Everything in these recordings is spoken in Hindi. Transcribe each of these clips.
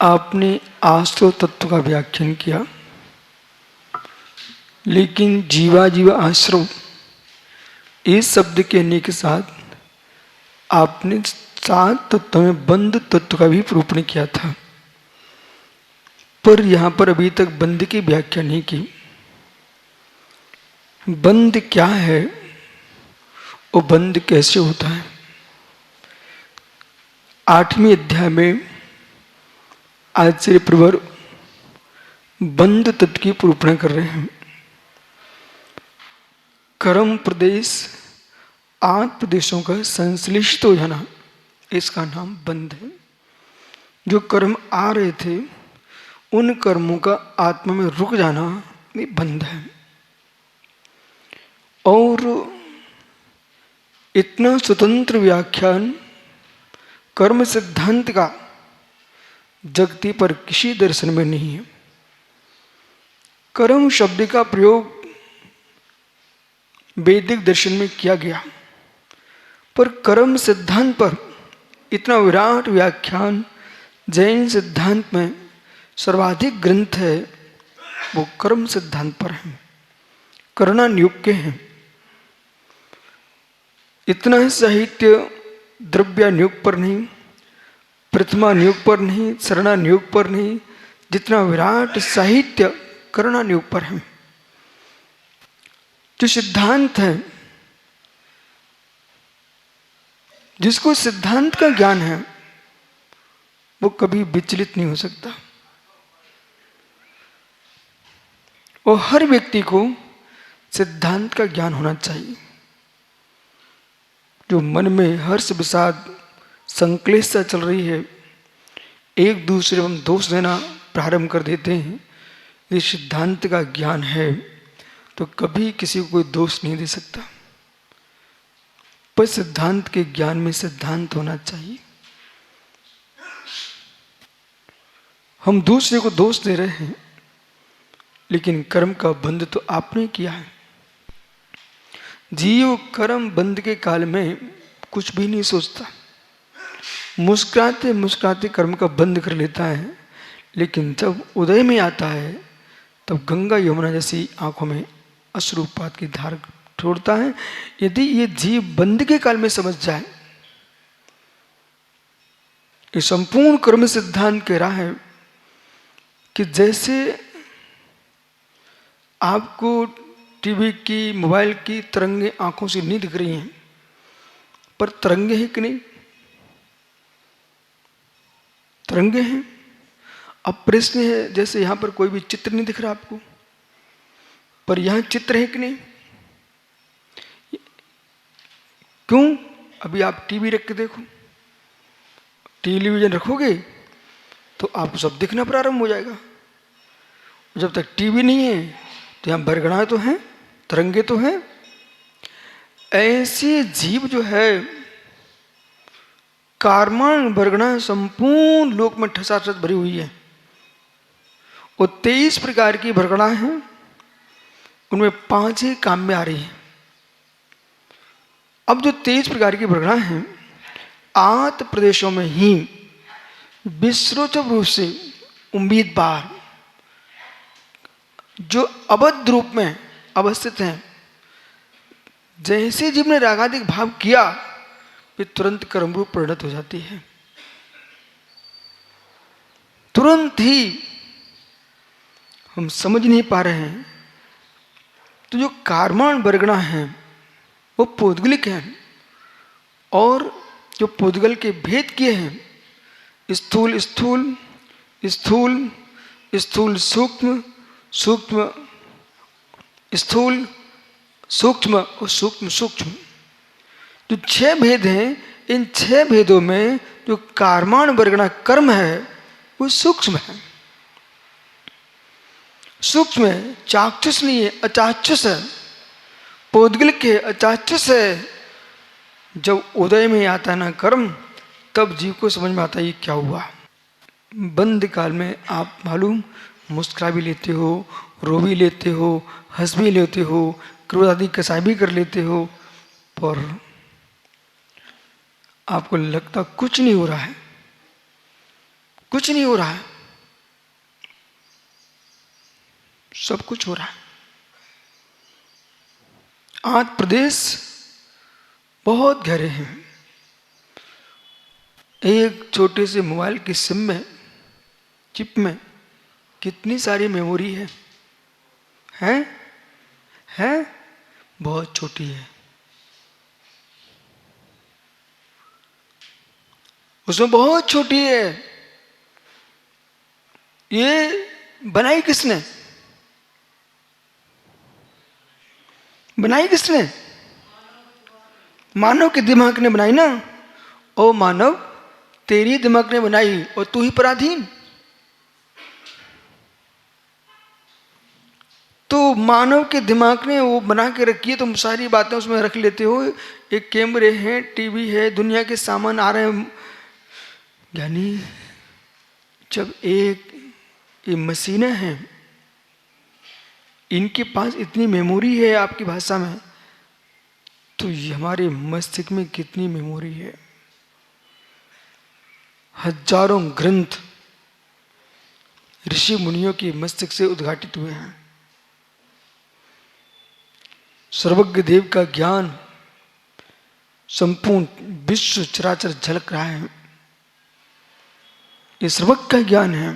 आपने आश्रव तत्व का व्याख्यान किया, लेकिन जीवा जीवा आश्रव इस शब्द कहने के साथ आपने सात तत्व में बंध तत्व का भी निरूपण किया था। पर यहां पर अभी तक बंध की व्याख्या नहीं की। बंध क्या है और बंध कैसे होता है? 8वें अध्याय में आचार्य प्रवर बंध तत्व की निरूपण कर रहे हैं। कर्म प्रदेश 8 प्रदेशों का संश्लिष्ट हो जाना, इसका नाम बंध है। जो कर्म आ रहे थे उन कर्मों का आत्मा में रुक जाना ये बंध है। और इतना स्वतंत्र व्याख्यान कर्म सिद्धांत का जगती पर किसी दर्शन में नहीं है। कर्म शब्द का प्रयोग वैदिक दर्शन में किया गया, पर कर्म सिद्धांत पर इतना विराट व्याख्यान जैन सिद्धांत में सर्वाधिक ग्रंथ है, वो कर्म सिद्धांत पर है, करणानुयोग के हैं। इतना साहित्य द्रव्यानुयोग पर नहीं, प्रथमानुयोग पर नहीं, शरणानुयोग पर नहीं, जितना विराट साहित्य करणानुयोग पर है। जो सिद्धांत है, जिसको सिद्धांत का ज्ञान है, वो कभी विचलित नहीं हो सकता। और हर व्यक्ति को सिद्धांत का ज्ञान होना चाहिए। जो मन में हर्ष विषाद संक्लेशता चल रही है, एक दूसरे में दोष देना प्रारंभ कर देते हैं, ये सिद्धांत का ज्ञान है तो कभी किसी को कोई दोष नहीं दे सकता। पर सिद्धांत के ज्ञान में सिद्धांत होना चाहिए। हम दूसरे को दोष दे रहे हैं, लेकिन कर्म का बंध तो आपने किया है। जीव कर्म बंध के काल में कुछ भी नहीं सोचता, मुस्कुराते मुस्कुराते कर्म का बंध कर लेता है, लेकिन जब उदय में आता है तब गंगा यमुना जैसी आंखों में अश्रुपात की धार छोड़ता है। यदि ये जीव बंध के काल में समझ जाए, ये संपूर्ण कर्म सिद्धांत कह रहा है कि जैसे आपको टीवी की, मोबाइल की तरंगे आंखों से नहीं दिख रही हैं, पर तरंगे हैं कि नहीं? तरंगे हैं। अब प्रश्न है, जैसे यहां पर कोई भी चित्र नहीं दिख रहा आपको, पर यहां चित्र है कि नहीं? क्यों? अभी आप टीवी रख के देखो, टेलीविजन रखोगे तो आपको सब दिखना प्रारंभ हो जाएगा। जब तक टीवी नहीं है तो यहां बरगड़ा तो है, तरंगे तो हैं। ऐसे जीव जो है कार्मान बरगड़ा संपूर्ण लोक में ठसाठस भरी हुई है। वो 23 प्रकार की बरगड़ा है, उनमें 5 ही काम में आ रही है। अब जो 23 प्रकार की बरगड़ा हैं, 8 प्रदेशों में ही विश्रोचक रूप से उम्मीदवार जो अबद्ध रूप में अवस्थित हैं, जैसे जीव ने रागादिक भाव किया, वे तुरंत कर्म रूप परिणत हो जाती है। तुरंत ही हम समझ नहीं पा रहे हैं। तो जो कार्मान बरगड़ा हैं वो पौद्गलिक हैं, और जो पौद्गल के भेद किए हैं, स्थूल स्थूल, स्थूल स्थूल सूक्ष्म, सूक्ष्म स्थूल, सूक्ष्म और सूक्ष्म सूक्ष्म, जो 6 भेद हैं, इन 6 भेदों में जो कार्मान बरगड़ा कर्म है वो सूक्ष्म है। सूक्ष्म है, चाक्षुष नहीं है, अचाक्षुष है। पौद्गलिक है, अचाक्षुष है। जब उदय में आता है ना कर्म, तब जीव को समझ में आता है ये क्या हुआ। बंद काल में आप मालूम मुस्कुरा भी लेते हो, रो भी लेते हो, हंस भी लेते हो, क्रोध आदि कसाई भी कर लेते हो, पर आपको लगता कुछ नहीं हो रहा है, कुछ नहीं हो रहा है। सब कुछ हो रहा है। आंध्र प्रदेश बहुत गहरे हैं। एक छोटे से मोबाइल की सिम में, चिप में कितनी सारी मेमोरी है, हैं? है? बहुत छोटी है। उसमें बहुत छोटी है। ये बनाई किसने? बनाई किसने? मानव के दिमाग ने बनाई ना। ओ मानव, तेरी दिमाग ने बनाई और तू ही पराधीन। तो मानव के दिमाग ने वो बना के रखी है, तुम सारी बातें उसमें रख लेते हो। एक कैमरे हैं, टीवी है, दुनिया के सामान आ रहे हैं। यानी जब ये मशीनें हैं, इनके पास इतनी मेमोरी है आपकी भाषा में, तो ये हमारे मस्तिष्क में कितनी मेमोरी है। हजारों ग्रंथ ऋषि मुनियों की मस्तिष्क से उद्घाटित हुए हैं। सर्वज्ञ देव का ज्ञान संपूर्ण विश्व चराचर झलक रहा है। ये सर्वज्ञ का ज्ञान है।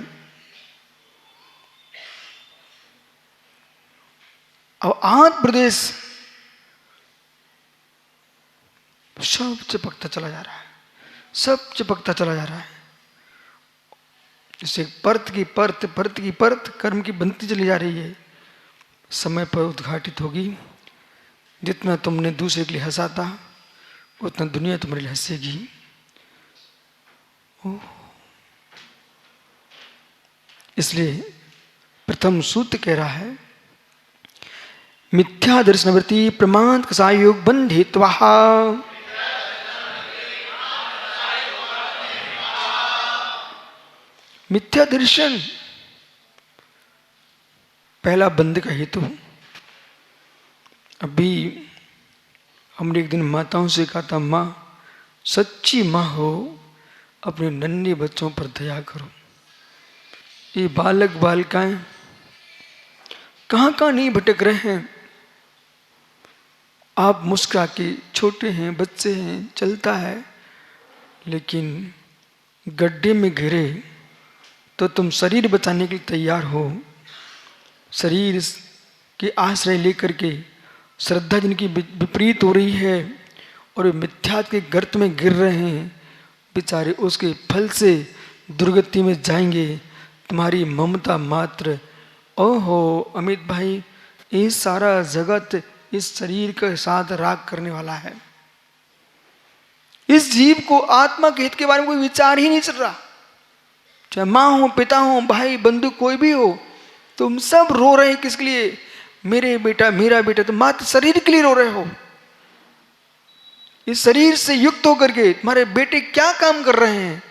अब आंध्र प्रदेश सब चिपकता चला जा रहा है, सब चिपकता चला जा रहा है। जैसे परत की परत, परत की परत कर्म की बनती चली जा रही है। समय पर उद्घाटित होगी। जितना तुमने दूसरे के लिए हंसा था, उतना दुनिया तुम्हारे लिए हंसेगी। इसलिए प्रथम सूत्र कह रहा है, मिथ्या दर्शनवृत्ति प्रमाद कसायोग बंधित्वा। मिथ्या दर्शन पहला बंध का हेतु। अभी हमने एक दिन माताओं से कहा था, माँ सच्ची माँ हो, अपने नन्हे बच्चों पर दया करो। ये बालक बालिकाएं कहाँ कहाँ नहीं भटक रहे हैं। आप मुस्कुरा के, छोटे हैं, बच्चे हैं, चलता है, लेकिन गड्ढे में गिरे तो तुम शरीर बचाने के लिए तैयार हो। शरीर के आश्रय लेकर के श्रद्धा जिनकी विपरीत हो रही है और वे मिथ्या के गर्त में गिर रहे हैं, बेचारे उसके फल से दुर्गति में जाएंगे। तुम्हारी ममता मात्र, ओहो अमित भाई, ये सारा जगत इस शरीर के साथ राग करने वाला है। इस जीव को आत्मा के हित के बारे में कोई विचार ही नहीं चल रहा। चाहे माँ हो, पिता हो, भाई बंधु कोई भी हो, तुम सब रो रहे हैं किसके लिए? मेरे बेटा, मेरा बेटा। तुम मात्र शरीर के लिए रो रहे हो। इस शरीर से युक्त होकर के तुम्हारे बेटे क्या काम कर रहे हैं,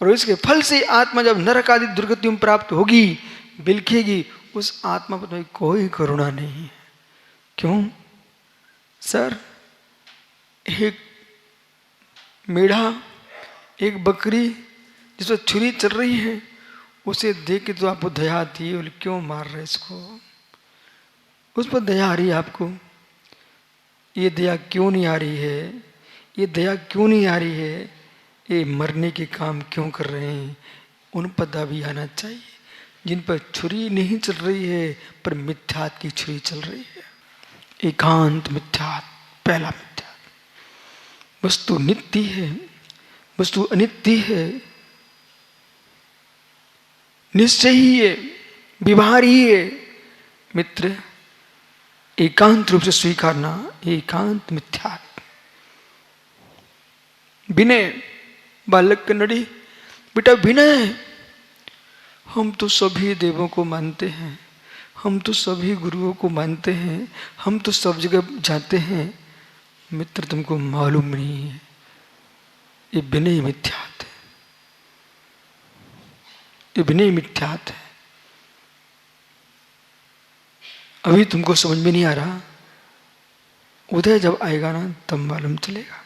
और इसके फल से आत्मा जब नरक आदि दुर्गति में प्राप्त होगी, बिलखेगी, उस आत्मा पर कोई करुणा नहीं है। क्यों सर? एक मेढ़ा, एक बकरी जिस पर छुरी चल रही है, उसे देख के तो आपको दया आती है, बोले क्यों मार रहे इसको? उस पर दया आ रही है आपको। ये दया क्यों नहीं आ रही है? ये दया क्यों नहीं आ रही है? ये मरने के काम क्यों कर रहे हैं? उन पर दया भी आना चाहिए, जिन पर छुरी नहीं चल रही है, पर मिथ्यात की छुरी चल रही है। एकांत मिथ्यात, पहला मिथ्यात। वस्तु नित्य है, वस्तु अनित्य है, निश्चय ही है, व्यवहार ही है। मित्र, एकांत रूप से स्वीकारना, एकांत मिथ्यात। विनय, बालक कन्नड़ी, बेटा विनय, हम तो सभी देवों को मानते हैं, हम तो सभी गुरुओं को मानते हैं, हम तो सब जगह जाते हैं। मित्र, तुमको मालूम नहीं है, ये विनय मिथ्यात है, ये विनय मिथ्यात है। अभी तुमको समझ में नहीं आ रहा, उदय जब आएगा ना तब मालूम चलेगा।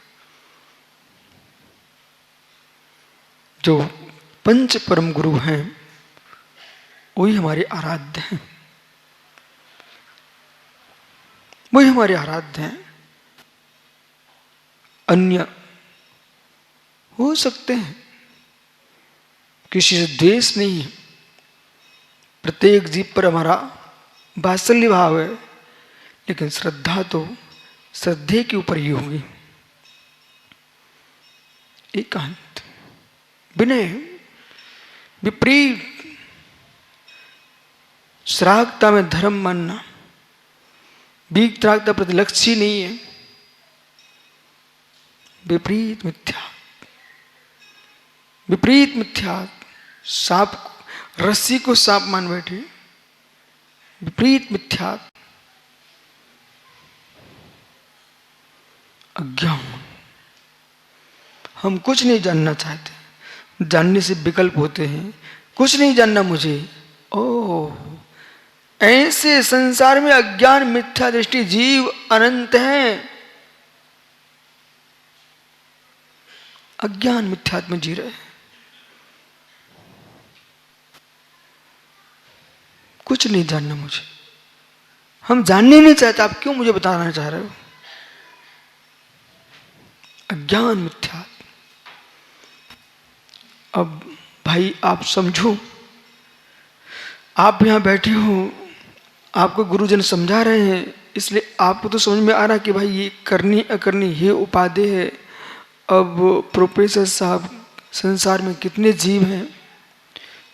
जो पंच परम गुरु हैं वही हमारे आराध्य हैं। वही हमारे आराध्य हैं। अन्य हो सकते हैं, किसी से द्वेष नहीं है, प्रत्येक जीव पर हमारा वात्सल्य भाव है, लेकिन श्रद्धा तो श्रद्धे के ऊपर ही होगी। एकांत, विनय, विपरीत श्रागता में धर्म मानना, बीक त्रागता प्रति लक्ष्य नहीं है, विपरीत मिथ्या, विपरीत मिथ्या, सांप रस्सी को सांप मान बैठे, विपरीत मिथ्या, अज्ञान। हम कुछ नहीं जानना चाहते, जानने से विकल्प होते हैं। कुछ नहीं जानना मुझे, ओह ऐसे संसार में अज्ञान मिथ्या दृष्टि जीव अनंत हैं। अज्ञान मिथ्यात्म जी रहे, कुछ नहीं जानना मुझे। हम जानने नहीं चाहते, आप क्यों मुझे बताना चाह रहे हो? अज्ञान मिथ्या। अब भाई आप समझो, आप यहां बैठे हो, आपको गुरुजन समझा रहे हैं, इसलिए आपको तो समझ में आ रहा कि भाई ये करनी अकरनी ये उपाधि है। अब प्रोफेसर साहब, संसार में कितने जीव हैं,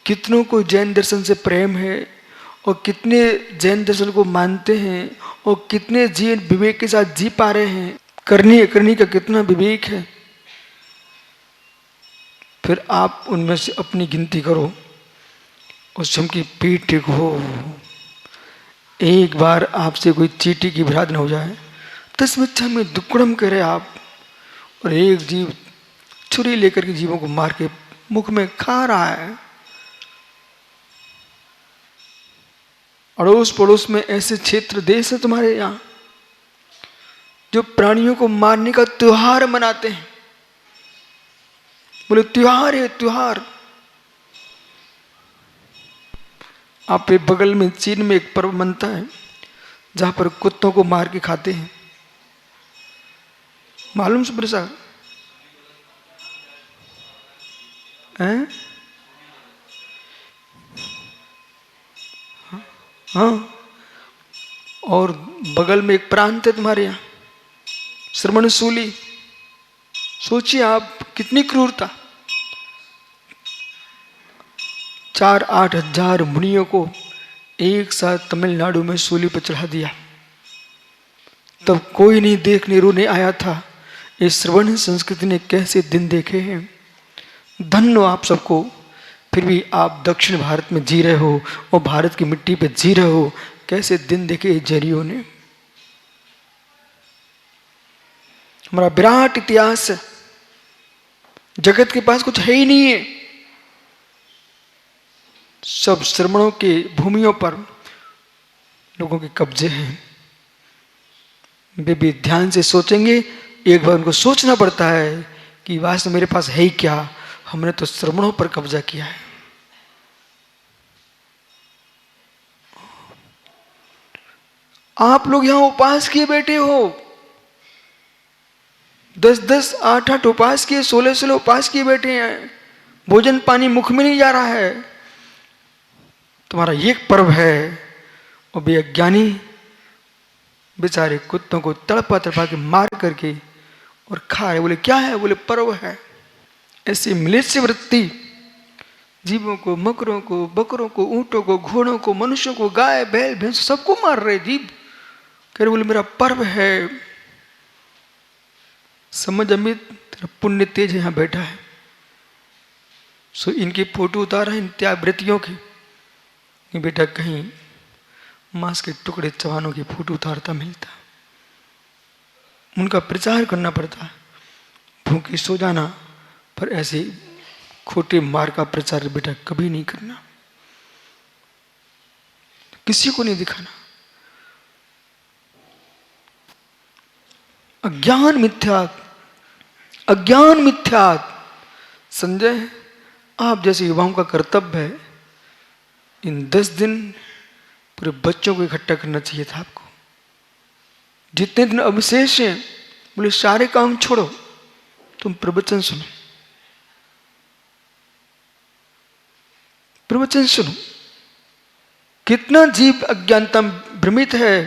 कितनों को जैन दर्शन से प्रेम है और कितने जैन दर्शन को मानते हैं और कितने जीव विवेक के साथ जी पा रहे हैं, करनी अकरनी का कितना विवेक है। फिर आप उनमें से अपनी गिनती करो और सबकी पीठ टेक हो। एक बार आपसे कोई चींटी की भ्रात न हो जाए, तस्मिच्छा में दुक्कड़म करे आप, और एक जीव छुरी लेकर के जीवों को मार के मुख में खा रहा है। अड़ोस पड़ोस में ऐसे क्षेत्र देश है तुम्हारे यहाँ जो प्राणियों को मारने का त्योहार मनाते हैं। बोले त्योहार है त्योहार। आपके बगल में चीन में एक पर्व मनता है जहां पर कुत्तों को मार के खाते हैं, मालूम सुब्र साहब? हैं? हाँ, और बगल में एक प्रांत है तुम्हारे यहाँ श्रवणसूली। सोचिए आप कितनी क्रूरता। 4-8 हजार मुनियों को एक साथ तमिलनाडु में सूली पर चढ़ा दिया। तब कोई नहीं देखने रोने आया था। इस श्रवण संस्कृति ने कैसे दिन देखे हैं। धन्य आप सबको। फिर भी आप दक्षिण भारत में जी रहे हो और भारत की मिट्टी पे जी रहे हो। कैसे दिन देखे जरियों ने। हमारा विराट इतिहास है, जगत के पास कुछ है ही नहीं है। सब श्रमणों के भूमियों पर लोगों के कब्जे हैं। वे भी ध्यान से सोचेंगे। एक बार उनको सोचना पड़ता है कि वास्तव मेरे पास है ही क्या। हमने तो श्रमणों पर कब्जा किया है। आप लोग यहां उपास किए बैठे हो, 10-10, 8-8 उपास किए, 16-16 उपास किए बैठे हैं। भोजन पानी मुख में नहीं जा रहा है। तुम्हारा ये पर्व है और वे अज्ञानी बेचारे कुत्तों को तड़पा तड़पा के मार करके और खा रहे। बोले क्या है? बोले पर्व है। ऐसी म्लेच्छ वृत्ति जीवों को, मकरों को, बकरों को, ऊंटों को, घोड़ों को, मनुष्यों को, गाय बैल भैंस सबको मार रहे जीव। कह रहे बोले मेरा पर्व है। समझ अमित, तेरा पुण्य तेज यहां बैठा है। सो इनकी फोटो उतारा इन त्यागव्रतियों की। ये बेटा कहीं मांस के टुकड़े चवानों की फोटो उतारता मिलता, उनका प्रचार करना पड़ता। भूखे सो जाना, पर ऐसे खोटे मार का प्रचार बेटा कभी नहीं करना, किसी को नहीं दिखाना। अज्ञान मिथ्यात्, अज्ञान मिथ्यात्। संजय, आप जैसे युवाओं का कर्तव्य है, इन 10 दिन पूरे बच्चों को इकट्ठा करना चाहिए था आपको। जितने दिन अवशेष हैं, बोले सारे काम छोड़ो, तुम प्रवचन सुनो, प्रवचन सुनो। कितना जीव अज्ञानता भ्रमित है,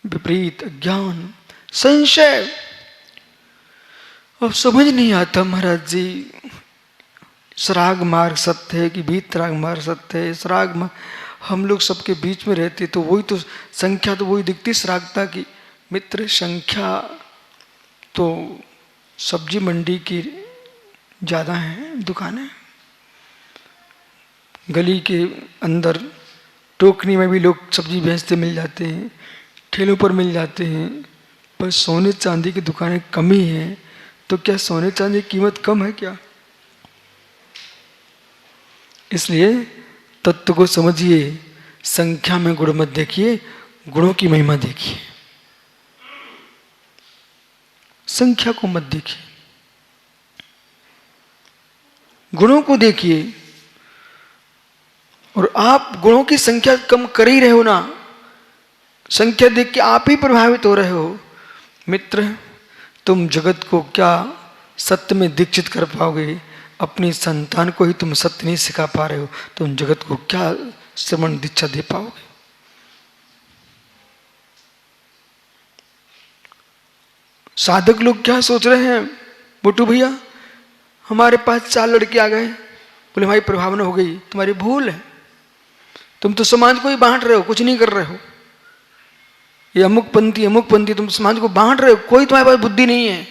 विपरीत अज्ञान, संशय। अब समझ नहीं आता महाराज जी, श्राग मार्ग सत्य है कि वीतराग मार्ग सत्य है। श्राग मार्ग, हम लोग सबके बीच में रहते तो वही तो संख्या तो वही दिखती श्रागता की। मित्र, संख्या तो सब्जी मंडी की ज़्यादा है दुकानें, गली के अंदर टोकनी में भी लोग सब्जी बेचते मिल जाते हैं, ठेलों पर मिल जाते हैं, पर सोने चांदी की दुकानें कम ही हैं। तो क्या सोने चांदी की कीमत कम है क्या? इसलिए तत्व को समझिए, संख्या में गुण मत देखिए, गुणों की महिमा देखिए, संख्या को मत देखिए, गुणों को देखिए। और आप गुणों की संख्या कम कर ही रहे हो ना, संख्या देख के आप ही प्रभावित हो रहे हो। मित्र, तुम जगत को क्या सत्य में दीक्षित कर पाओगे? अपनी संतान को ही तुम सत्य नहीं सिखा पा रहे हो, तुम जगत को क्या श्रवण दीक्षा दे पाओगे? साधक लोग क्या सोच रहे हैं, बुट्टू भैया हमारे पास 4 लड़के आ गए, बोले हमारी प्रभावना हो गई। तुम्हारी भूल है, तुम तो समाज को ही बांट रहे हो, कुछ नहीं कर रहे हो। ये अमुक पंथी तुम समाज को बांट रहे हो, कोई तुम्हारे पास बुद्धि नहीं है।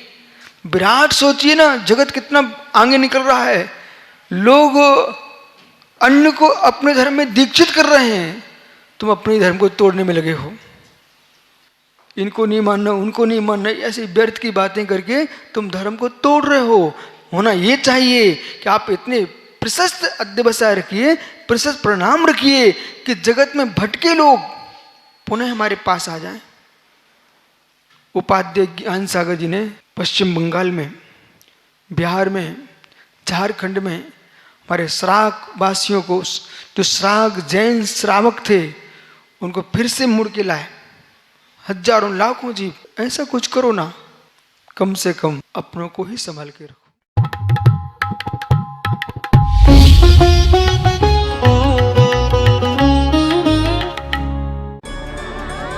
विराट सोचिए ना, जगत कितना आगे निकल रहा है, लोग अन्य को अपने धर्म में दीक्षित कर रहे हैं, तुम अपने धर्म को तोड़ने में लगे हो। इनको नहीं मानना, उनको नहीं मानना, ऐसी व्यर्थ की बातें करके तुम धर्म को तोड़ रहे हो। होना ये चाहिए कि आप इतने प्रशस्त अध्यवसाय रखिए, प्रशस्त प्रणाम रखिए कि जगत में भटके लोग पुनः हमारे पास आ जाएं। उपाध्याय ज्ञान सागर जी ने पश्चिम बंगाल में, बिहार में, झारखंड में हमारे श्राग वासियों को, जो श्राग जैन श्रावक थे, उनको फिर से मुड़ के लाए। हजारों लाखों जीव, ऐसा कुछ करो ना, कम से कम अपनों को ही संभाल के रखो।